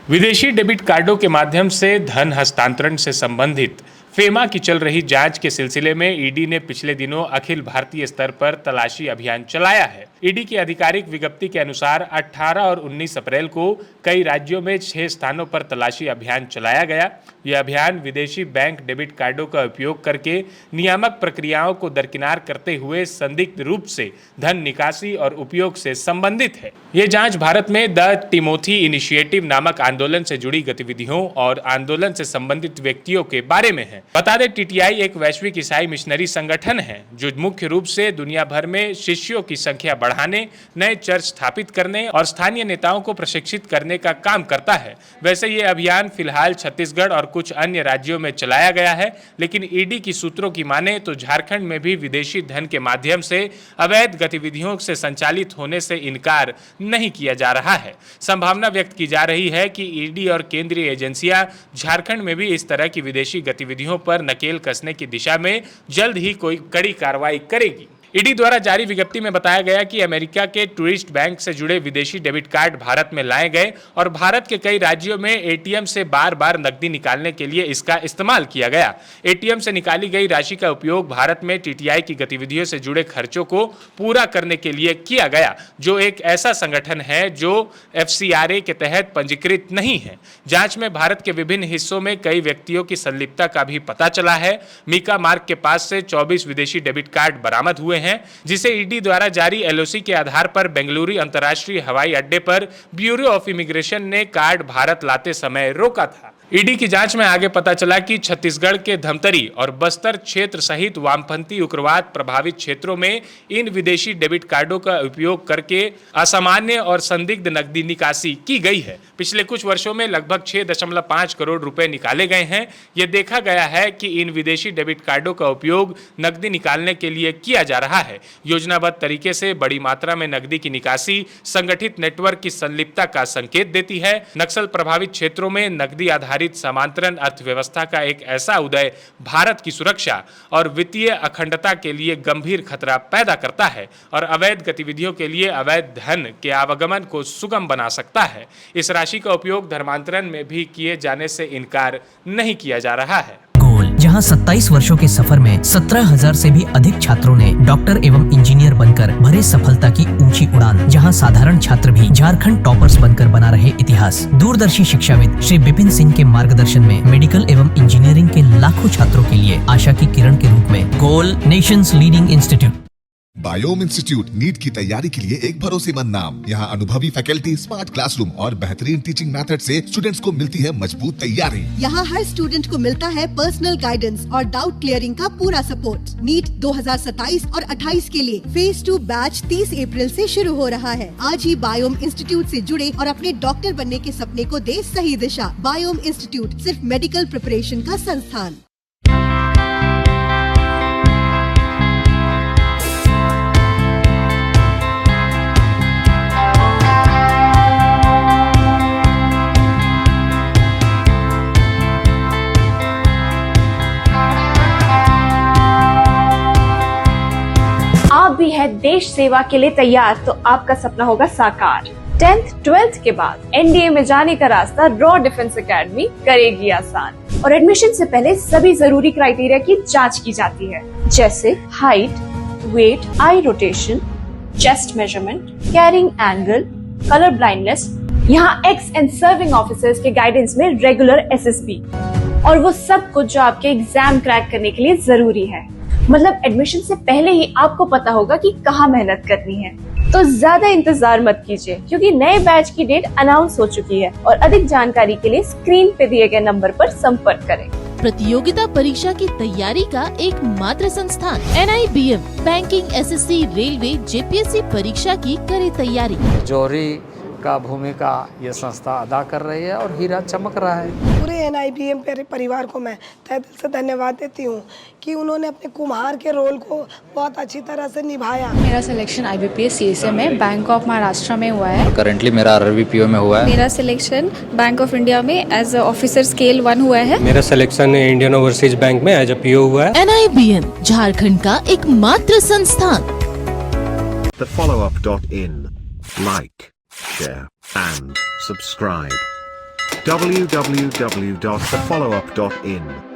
विदेशी डेबिट कार्डों के माध्यम से धन हस्तांतरण से संबंधित फेमा की चल रही जांच के सिलसिले में ईडी ने पिछले दिनों अखिल भारतीय स्तर पर तलाशी अभियान चलाया है। ईडी की आधिकारिक विज्ञप्ति के अनुसार 18 और 19 अप्रैल को कई राज्यों में 6 स्थानों पर तलाशी अभियान चलाया गया। यह अभियान विदेशी बैंक डेबिट कार्डों का उपयोग करके नियामक प्रक्रियाओं को दरकिनार करते हुए संदिग्ध रूप से धन निकासी और उपयोग से संबंधित है। ये जांच भारत में द टिमोथी इनिशिएटिव नामक आंदोलन से जुड़ी गतिविधियों और आंदोलन से संबंधित व्यक्तियों के बारे में है। बता दें, टीटीआई एक वैश्विक ईसाई मिशनरी संगठन है जो मुख्य रूप से दुनिया भर में शिष्यों की संख्या बढ़ाने, नए चर्च स्थापित करने और स्थानीय नेताओं को प्रशिक्षित करने का काम करता है। वैसे ये अभियान फिलहाल छत्तीसगढ़ और कुछ अन्य राज्यों में चलाया गया है, लेकिन ईडी की सूत्रों की माने तो झारखंड में भी विदेशी धन के माध्यम से अवैध गतिविधियों से संचालित होने से इनकार नहीं किया जा रहा है। संभावना व्यक्त की जा रही है कि ईडी और केंद्रीय एजेंसियां झारखंड में भी इस तरह की विदेशी गतिविधियों पर नकेल कसने की दिशा में जल्द ही कोई कड़ी कार्रवाई करेगी। ईडी द्वारा जारी विज्ञप्ति में बताया गया कि अमेरिका के टूरिस्ट बैंक से जुड़े विदेशी डेबिट कार्ड भारत में लाए गए और भारत के कई राज्यों में एटीएम से बार बार नकदी निकालने के लिए इसका इस्तेमाल किया गया। एटीएम से निकाली गई राशि का उपयोग भारत में टीटीआई की गतिविधियों से जुड़े खर्चों को पूरा करने के लिए किया गया, जो एक ऐसा संगठन है जो एफसीआरए के तहत पंजीकृत नहीं है। जांच में भारत के विभिन्न हिस्सों में कई व्यक्तियों की संलिप्तता का भी पता चला है। मीका मार्ग के पास से 24 विदेशी डेबिट कार्ड बरामद हुए हैं, जिसे ईडी द्वारा जारी एलओसी के आधार पर बेंगलुरु अंतर्राष्ट्रीय हवाई अड्डे पर ब्यूरो ऑफ इमिग्रेशन ने कार्ड भारत लाते समय रोका था। ईडी की जांच में आगे पता चला कि छत्तीसगढ़ के धमतरी और बस्तर क्षेत्र सहित वामपंथी उग्रवाद प्रभावित क्षेत्रों में इन विदेशी डेबिट कार्डों का उपयोग करके असामान्य और संदिग्ध नकदी निकासी की गई है। पिछले कुछ वर्षों में लगभग 6.5 करोड़ रुपए निकाले गए हैं। यह देखा गया है कि इन विदेशी डेबिट कार्डों का उपयोग नकदी निकालने के लिए किया जा रहा है। योजनाबद्ध तरीके से बड़ी मात्रा में नकदी की निकासी संगठित नेटवर्क की संलिप्तता का संकेत देती है। नक्सल प्रभावित क्षेत्रों में नकदी आधारित समांतरण अर्थव्यवस्था का एक ऐसा उदय भारत की सुरक्षा और वित्तीय अखंडता के लिए गंभीर खतरा पैदा करता है और अवैध गतिविधियों के लिए अवैध धन के आवागमन को सुगम बना सकता है। इस राशि का उपयोग धर्मांतरण में भी किए जाने से इनकार नहीं किया जा रहा है। जहां 27 वर्षों के सफर में 17,000 से भी अधिक छात्रों ने डॉक्टर एवं इंजीनियर बनकर भरे सफलता की ऊंची उड़ान, जहां साधारण छात्र भी झारखंड टॉपर्स बनकर बना रहे इतिहास। दूरदर्शी शिक्षाविद श्री विपिन सिंह के मार्गदर्शन में मेडिकल एवं इंजीनियरिंग के लाखों छात्रों के लिए आशा की किरण के रूप में गोल nation's leading institute. Biome institute NEET की तैयारी के लिए एक भरोसेमंद नाम। यहाँ अनुभवी फैकल्टी, स्मार्ट क्लासरूम और बेहतरीन टीचिंग मेथड से स्टूडेंट्स को मिलती है मजबूत तैयारी। यहाँ हर स्टूडेंट को मिलता है पर्सनल गाइडेंस और डाउट क्लियरिंग का पूरा सपोर्ट। नीट 2027 और 28 के लिए फेज 2 बैच 30 अप्रैल से शुरू हो रहा है। आज ही बायोम इंस्टीट्यूट से जुड़े और अपने डॉक्टर बनने के सपने को दे सही दिशा। बायोम इंस्टीट्यूट सिर्फ मेडिकल प्रिपरेशन का संस्थान। आप भी है देश सेवा के लिए तैयार तो आपका सपना होगा साकार। 10th 12th के बाद एनडीए में जाने का रास्ता रॉ डिफेंस एकेडमी करेगी आसान। और एडमिशन से पहले सभी जरूरी क्राइटेरिया की जांच की जाती है, जैसे height, weight, eye rotation, chest measurement, carrying angle, colour blindness. यहाँ एक्स एंड सर्विंग ऑफिसर्स के गाइडेंस में रेगुलर एसएसबी और वो सब कुछ जो आपके एग्जाम क्रैक करने के लिए जरूरी है। मतलब एडमिशन से पहले ही आपको पता होगा कि कहाँ मेहनत करनी है। तो ज्यादा इंतजार मत कीजिए, क्योंकि नए बैच की डेट अनाउंस हो चुकी है और अधिक जानकारी के लिए स्क्रीन पे दिए गए नंबर पर संपर्क करें। प्रतियोगिता परीक्षा की तैयारी का एकमात्र संस्थान NIBM banking, SSC, railway, JPSC परीक्षा की करे तैयारी। जौहरी का भूमिका ये संस्था अदा कर रही है और हीरा चमक रहा है। पूरे NIBM परिवार को मैं तहे दिल से धन्यवाद देती हूँ कि उन्होंने अपने कुम्हार के रोल को बहुत अच्छी तरह से निभाया। मेरा सिलेक्शन IBPS CSA में बैंक ऑफ महाराष्ट्र में हुआ है। करंटली मेरा RRBPO में हुआ है। मेरा सिलेक्शन बैंक ऑफ इंडिया में एज ऑफिसर स्केल 1 हुआ है। मेरा सिलेक्शन इंडियन ओवरसीज बैंक में एज PO हुआ है। NIBM झारखंड का एकमात्र संस्थान। thefollowup.in, like, share and subscribe. www.thefollowup.in